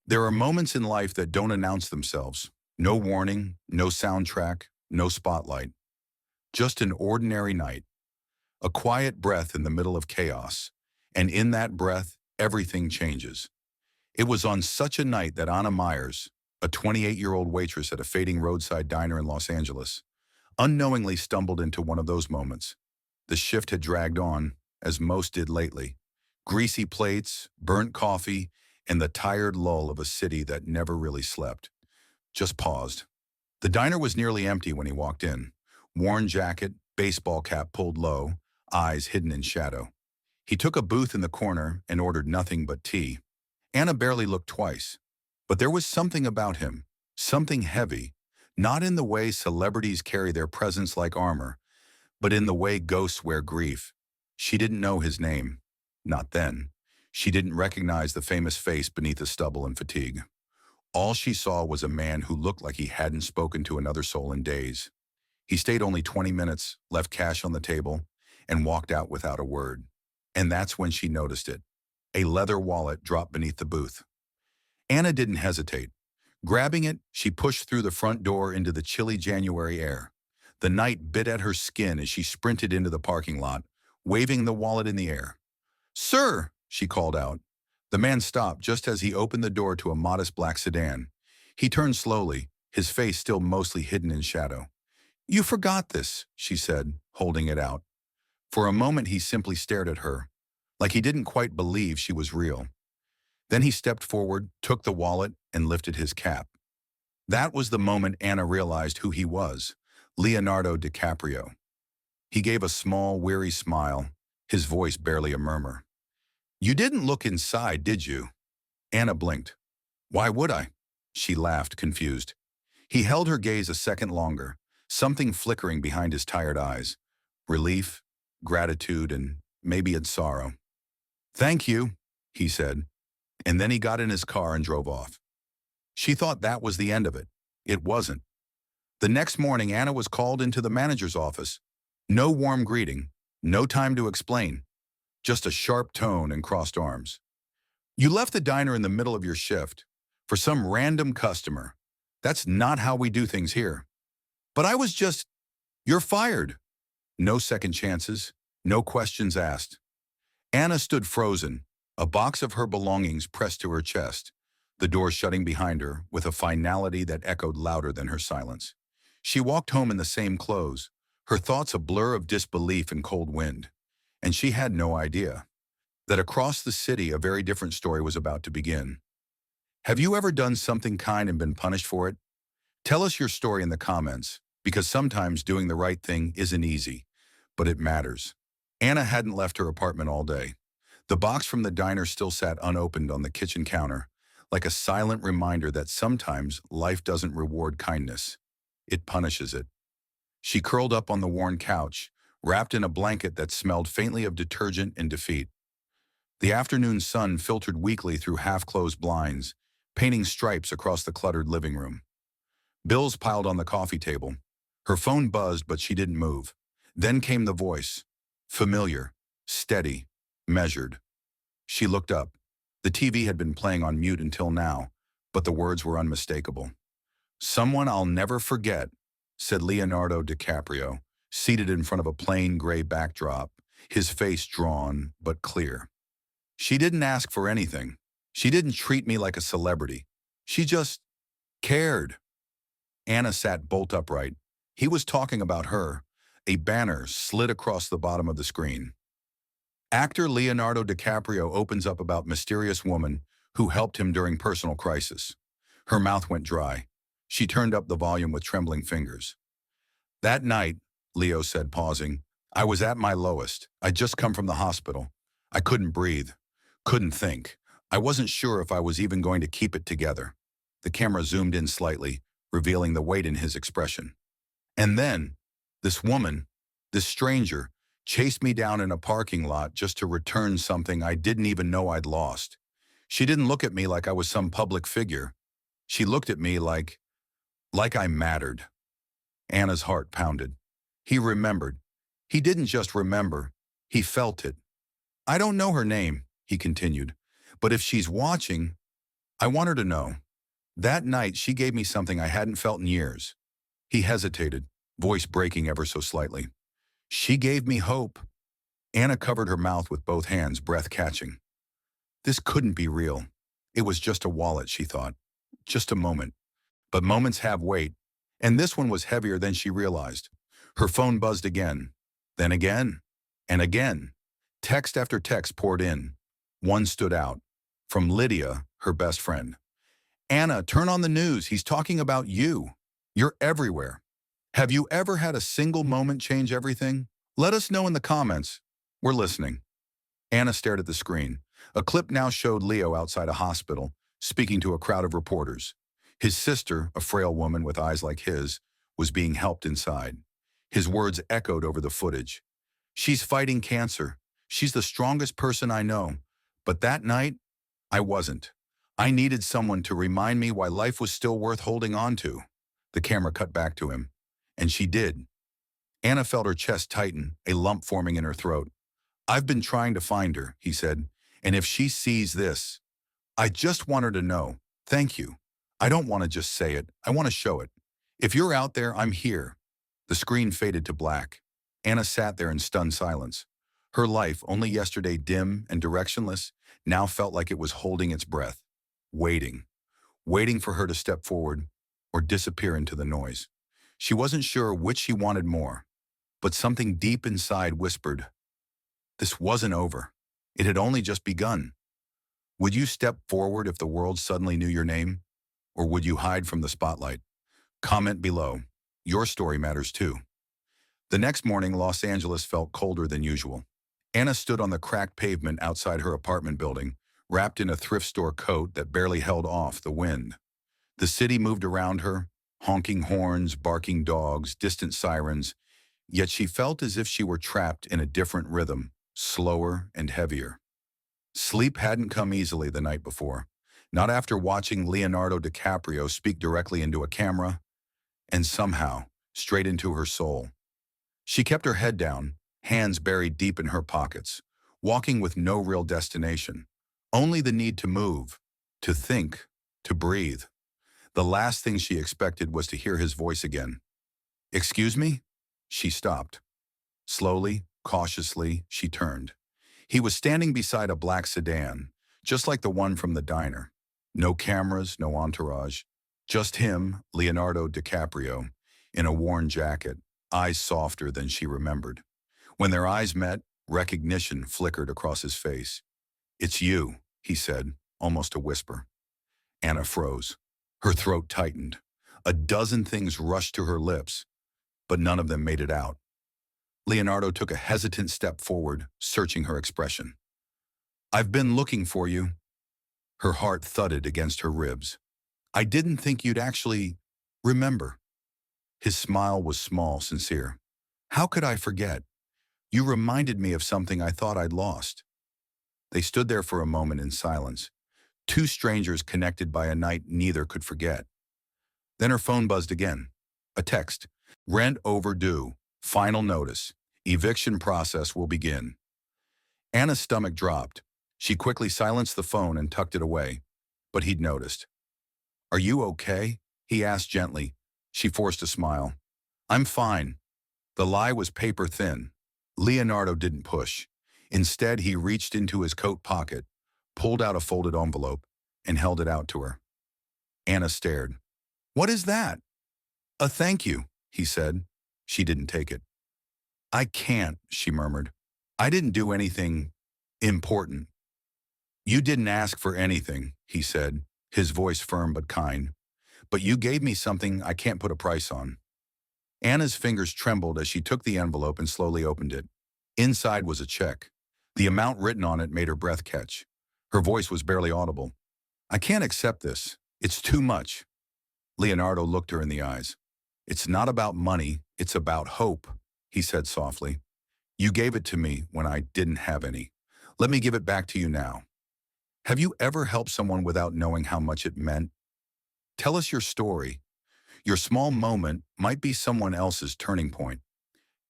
There are moments in life that don't announce themselves. No warning, no soundtrack, no spotlight. Just an ordinary night. A quiet breath in the middle of chaos. And in that breath, everything changes. It was on such a night that Anna Myers, a 28-year-old waitress at a fading roadside diner in Los Angeles, unknowingly stumbled into one of those moments. The shift had dragged on, as most did lately. Greasy plates, burnt coffee, and the tired lull of a city that never really slept. Just paused. The diner was nearly empty when he walked in. Worn jacket, baseball cap pulled low, eyes hidden in shadow. He took a booth in the corner and ordered nothing but tea. Anna barely looked twice. But there was something about him, something heavy, not in the way celebrities carry their presence like armor, but in the way ghosts wear grief. She didn't know his name. Not then. She didn't recognize the famous face beneath the stubble and fatigue. All she saw was a man who looked like he hadn't spoken to another soul in days. He stayed only 20 minutes, left cash on the table, and walked out without a word. And that's when she noticed it. A leather wallet dropped beneath the booth. Anna didn't hesitate. Grabbing it, she pushed through the front door into the chilly January air. The night bit at her skin as she sprinted into the parking lot, waving the wallet in the air. "Sir!" she called out. The man stopped just as he opened the door to a modest black sedan. He turned slowly, his face still mostly hidden in shadow. "You forgot this," she said, holding it out. For a moment he simply stared at her, like he didn't quite believe she was real. Then he stepped forward, took the wallet, and lifted his cap. That was the moment Anna realized who he was, Leonardo DiCaprio. He gave a small, weary smile, his voice barely a murmur. "You didn't look inside, did you?" Anna blinked. "Why would I?" She laughed, confused. He held her gaze a second longer, something flickering behind his tired eyes. Relief, gratitude, and maybe it's sorrow. "Thank you," he said, and then he got in his car and drove off. She thought that was the end of it. It wasn't. The next morning, Anna was called into the manager's office. No warm greeting, no time to explain. Just a sharp tone and crossed arms. "You left the diner in the middle of your shift for some random customer. That's not how we do things here." "But I was just—" "You're fired." No second chances, no questions asked. Anna stood frozen, a box of her belongings pressed to her chest, the door shutting behind her with a finality that echoed louder than her silence. She walked home in the same clothes, her thoughts a blur of disbelief and cold wind. And she had no idea that across the city a very different story was about to begin. Have you ever done something kind and been punished for it? Tell us your story in the comments, because sometimes doing the right thing isn't easy, but it matters. Anna hadn't left her apartment all day. The box from the diner still sat unopened on the kitchen counter, like a silent reminder that sometimes life doesn't reward kindness. It punishes it. She curled up on the worn couch, wrapped in a blanket that smelled faintly of detergent and defeat. The afternoon sun filtered weakly through half-closed blinds, painting stripes across the cluttered living room. Bills piled on the coffee table. Her phone buzzed, but she didn't move. Then came the voice. Familiar, steady, measured. She looked up. The TV had been playing on mute until now, but the words were unmistakable. "Someone I'll never forget," said Leonardo DiCaprio, seated in front of a plain gray backdrop, his face drawn but clear. "She didn't ask for anything. She didn't treat me like a celebrity. She just cared." Anna sat bolt upright. He was talking about her. A banner slid across the bottom of the screen. Actor Leonardo DiCaprio opens up about mysterious woman who helped him during personal crisis. Her mouth went dry. She turned up the volume with trembling fingers. "That night," Leo said, pausing, "I was at my lowest. I'd just come from the hospital. I couldn't breathe, couldn't think. I wasn't sure if I was even going to keep it together." The camera zoomed in slightly, revealing the weight in his expression. "And then, this woman, this stranger, chased me down in a parking lot just to return something I didn't even know I'd lost. She didn't look at me like I was some public figure. She looked at me like I mattered." Anna's heart pounded. He remembered. He didn't just remember, he felt it. "I don't know her name," he continued, "but if she's watching, I want her to know. That night, she gave me something I hadn't felt in years. He hesitated, voice breaking ever so slightly. She gave me hope. Anna covered her mouth with both hands, breath catching. This couldn't be real. It was just a wallet, she thought. Just a moment. But moments have weight, and this one was heavier than she realized. Her phone buzzed again, then again, and again. Text after text poured in. One stood out. From Lydia, her best friend. Anna, turn on the news. He's talking about you. You're everywhere. Have you ever had a single moment change everything? Let us know in the comments. We're listening. Anna stared at the screen. A clip now showed Leo outside a hospital, speaking to a crowd of reporters. His sister, a frail woman with eyes like his, was being helped inside. His words echoed over the footage. She's fighting cancer. She's the strongest person I know. But that night, I wasn't. I needed someone to remind me why life was still worth holding on to. The camera cut back to him. And she did. Anna felt her chest tighten, a lump forming in her throat. I've been trying to find her, he said. And if she sees this, I just want her to know. Thank you. I don't want to just say it. I want to show it. If you're out there, I'm here. The screen faded to black. Anna sat there in stunned silence. Her life, only yesterday dim and directionless, now felt like it was holding its breath, waiting for her to step forward or disappear into the noise. She wasn't sure which she wanted more, but something deep inside whispered, this wasn't over. It had only just begun. Would you step forward if the world suddenly knew your name? Or would you hide from the spotlight? Comment below. Your story matters too. The next morning, Los Angeles felt colder than usual. Anna stood on the cracked pavement outside her apartment building, wrapped in a thrift store coat that barely held off the wind. The city moved around her, honking horns, barking dogs, distant sirens, yet she felt as if she were trapped in a different rhythm, slower and heavier. Sleep hadn't come easily the night before, not after watching Leonardo DiCaprio speak directly into a camera, and somehow, straight into her soul. She kept her head down, hands buried deep in her pockets, walking with no real destination, only the need to move, to think, to breathe. The last thing she expected was to hear his voice again. Excuse me? She stopped. Slowly, cautiously, she turned. He was standing beside a black sedan, just like the one from the diner. No cameras, no entourage. Just him, Leonardo DiCaprio, in a worn jacket, eyes softer than she remembered. When their eyes met, recognition flickered across his face. It's you, he said, almost a whisper. Anna froze. Her throat tightened. A dozen things rushed to her lips, but none of them made it out. Leonardo took a hesitant step forward, searching her expression. I've been looking for you. Her heart thudded against her ribs. I didn't think you'd actually remember. His smile was small, sincere. How could I forget? You reminded me of something I thought I'd lost. They stood there for a moment in silence, two strangers connected by a night neither could forget. Then her phone buzzed again. A text. Rent overdue. Final notice. Eviction process will begin. Anna's stomach dropped. She quickly silenced the phone and tucked it away, but he'd noticed. Are you okay? He asked gently. She forced a smile. I'm fine. The lie was paper thin. Leonardo didn't push. Instead, he reached into his coat pocket, pulled out a folded envelope, and held it out to her. Anna stared. What is that? A thank you, he said. She didn't take it. I can't, she murmured. I didn't do anything important. You didn't ask for anything, he said, his voice firm but kind. But you gave me something I can't put a price on. Anna's fingers trembled as she took the envelope and slowly opened it. Inside was a check. The amount written on it made her breath catch. Her voice was barely audible. I can't accept this. It's too much. Leonardo looked her in the eyes. It's not about money, it's about hope, he said softly. You gave it to me when I didn't have any. Let me give it back to you now. Have you ever helped someone without knowing how much it meant? Tell us your story. Your small moment might be someone else's turning point.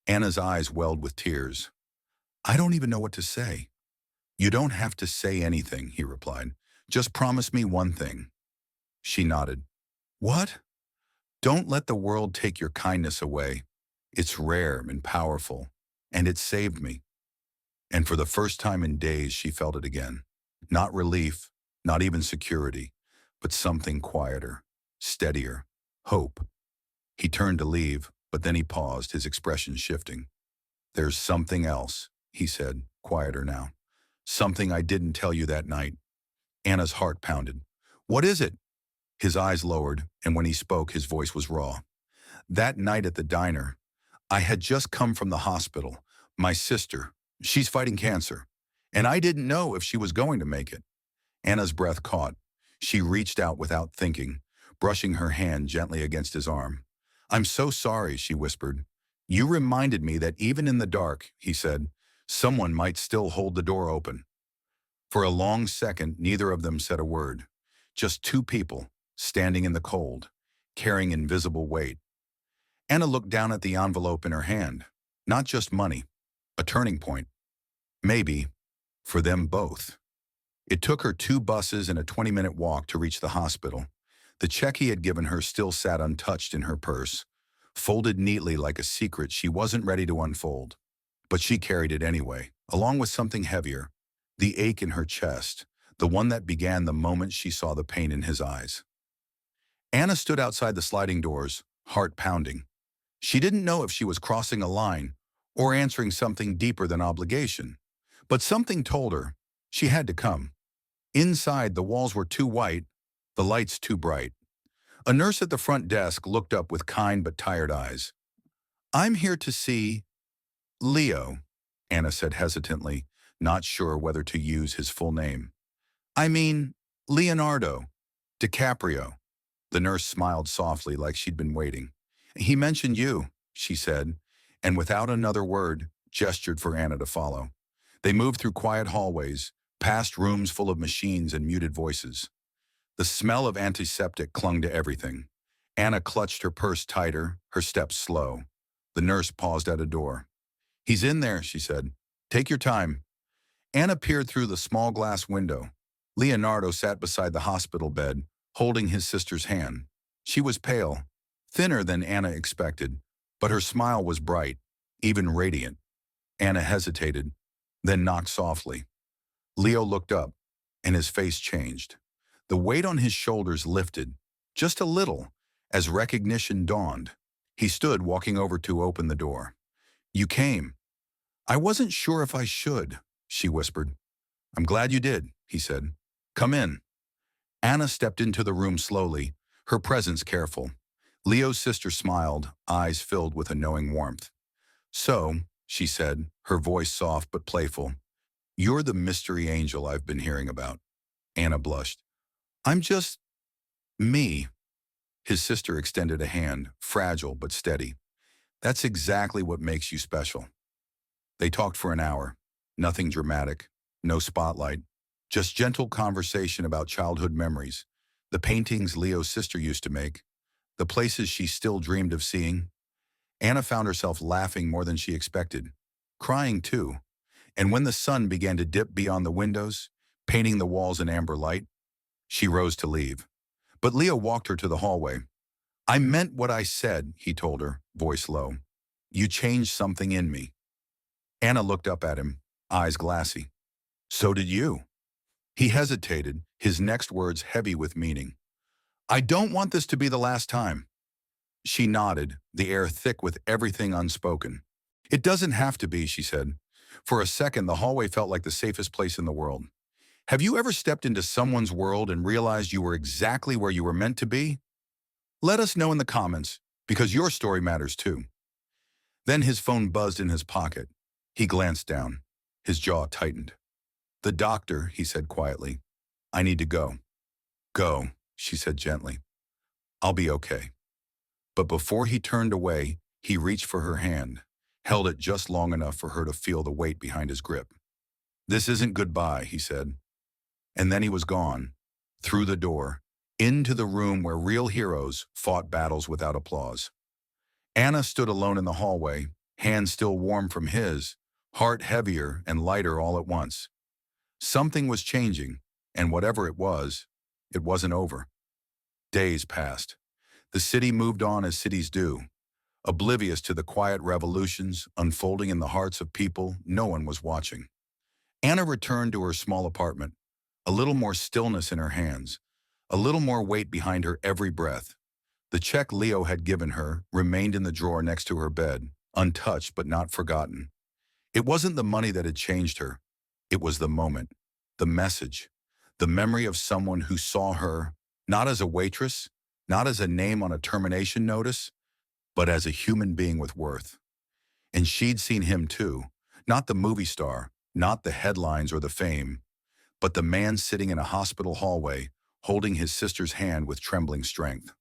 Anna's eyes welled with tears. I don't even know what to say. You don't have to say anything, he replied. Just promise me one thing." She nodded. "What?" "Don't let the world take your kindness away. It's rare and powerful, and it saved me." And for the first time in days, she felt it again. Not relief, not even security, but something quieter, steadier, hope. He turned to leave, but then he paused, his expression shifting. "There's something else," he said, quieter now. "Something I didn't tell you that night." Anna's heart pounded. "What is it?" His eyes lowered, and when he spoke, his voice was raw. "That night at the diner, I had just come from the hospital. My sister, she's fighting cancer, and I didn't know if she was going to make it." Anna's breath caught. She reached out without thinking, brushing her hand gently against his arm. "I'm so sorry," she whispered. "You reminded me that even in the dark," he said, "someone might still hold the door open." For a long second, neither of them said a word. Just two people, standing in the cold, carrying invisible weight. Anna looked down at the envelope in her hand. Not just money, a turning point. Maybe, for them both. It took her 2 buses and a 20-minute walk to reach the hospital. The check he had given her still sat untouched in her purse, folded neatly like a secret she wasn't ready to unfold. But she carried it anyway, along with something heavier, the ache in her chest, the one that began the moment she saw the pain in his eyes. Anna stood outside the sliding doors, heart pounding. She didn't know if she was crossing a line or answering something deeper than obligation. But something told her she had to come. Inside, the walls were too white, the lights too bright. A nurse at the front desk looked up with kind but tired eyes. "I'm here to see Leo," Anna said hesitantly, not sure whether to use his full name. "I mean, Leonardo DiCaprio." The nurse smiled softly like she'd been waiting. "He mentioned you," she said, and without another word, gestured for Anna to follow. They moved through quiet hallways, past rooms full of machines and muted voices. The smell of antiseptic clung to everything. Anna clutched her purse tighter, her steps slow. The nurse paused at a door. "He's in there," she said. "Take your time." Anna peered through the small glass window. Leonardo sat beside the hospital bed, holding his sister's hand. She was pale, thinner than Anna expected, but her smile was bright, even radiant. Anna hesitated, then knocked softly. Leo looked up, and his face changed. The weight on his shoulders lifted, just a little, as recognition dawned. He stood walking over to open the door. "You came." "I wasn't sure if I should," she whispered. "I'm glad you did," he said. "Come in." Anna stepped into the room slowly, her presence careful. Leo's sister smiled, eyes filled with a knowing warmth. "So," she said, her voice soft but playful, "you're the mystery angel I've been hearing about." Anna blushed. "I'm just me." His sister extended a hand, fragile but steady. "That's exactly what makes you special." They talked for an hour. Nothing dramatic, no spotlight, just gentle conversation about childhood memories, the paintings Leo's sister used to make, the places she still dreamed of seeing. Anna found herself laughing more than she expected, crying too. And when the sun began to dip beyond the windows, painting the walls in amber light, she rose to leave. But Leo walked her to the hallway. "I meant what I said," he told her, voice low. "You changed something in me." Anna looked up at him, eyes glassy. "So did you." He hesitated, his next words heavy with meaning. "I don't want this to be the last time." She nodded, the air thick with everything unspoken. "It doesn't have to be," she said. For a second, the hallway felt like the safest place in the world. Have you ever stepped into someone's world and realized you were exactly where you were meant to be? Let us know in the comments, because your story matters too. Then his phone buzzed in his pocket. He glanced down. His jaw tightened. "The doctor," he said quietly. "I need to go." "Go," she said gently. "I'll be okay." But before he turned away, he reached for her hand, held it just long enough for her to feel the weight behind his grip. "This isn't goodbye," he said. And then he was gone, through the door, into the room where real heroes fought battles without applause. Anna stood alone in the hallway, hand still warm from his, heart heavier and lighter all at once. Something was changing, And whatever it wasn't over. Days passed. The city moved on as cities do, oblivious to the quiet revolutions unfolding in the hearts of people no one was watching. Anna returned to her small apartment, a little more stillness in her hands, a little more weight behind her every breath. The check Leo had given her remained in the drawer next to her bed, untouched but not forgotten. It wasn't the money that had changed her. It was the moment, the message, the memory of someone who saw her, not as a waitress, not as a name on a termination notice, but as a human being with worth. And she'd seen him too, not the movie star, not the headlines or the fame, but the man sitting in a hospital hallway, holding his sister's hand with trembling strength.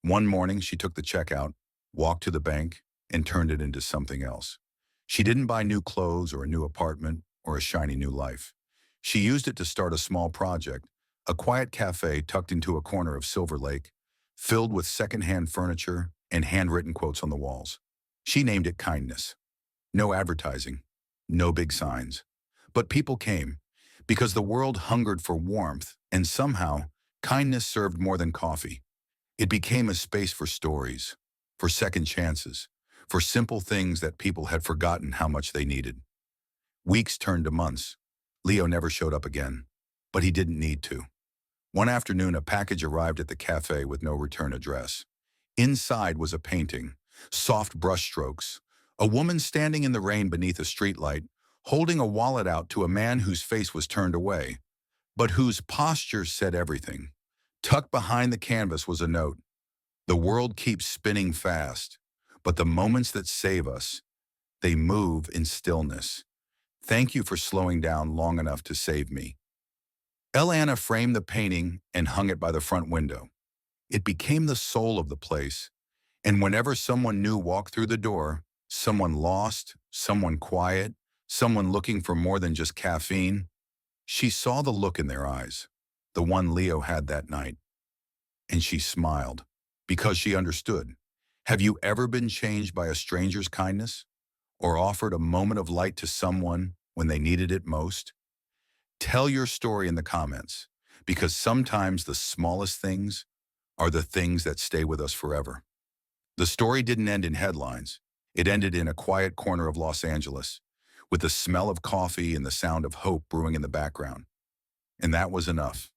One morning, she took the check out, walked to the bank, and turned it into something else. She didn't buy new clothes or a new apartment or a shiny new life. She used it to start a small project, a quiet cafe tucked into a corner of Silver Lake, filled with secondhand furniture and handwritten quotes on the walls. She named it Kindness. No advertising, no big signs. But people came, because the world hungered for warmth, and somehow, kindness served more than coffee. It became a space for stories, for second chances, for simple things that people had forgotten how much they needed. Weeks turned to months. Leo never showed up again, but he didn't need to. One afternoon, a package arrived at the cafe with no return address. Inside was a painting, soft brushstrokes, a woman standing in the rain beneath a streetlight, holding a wallet out to a man whose face was turned away, but whose posture said everything. Tucked behind the canvas was a note. The world keeps spinning fast, but the moments that save us, they move in stillness. Thank you for slowing down long enough to save me. Anna framed the painting and hung it by the front window. It became the soul of the place, and whenever someone new walked through the door, someone lost, someone quiet, someone looking for more than just caffeine, she saw the look in their eyes, the one Leo had that night. And she smiled, because she understood. Have you ever been changed by a stranger's kindness? Or offered a moment of light to someone when they needed it most? Tell your story in the comments, because sometimes the smallest things are the things that stay with us forever. The story didn't end in headlines. It ended in a quiet corner of Los Angeles, with the smell of coffee and the sound of hope brewing in the background. And that was enough.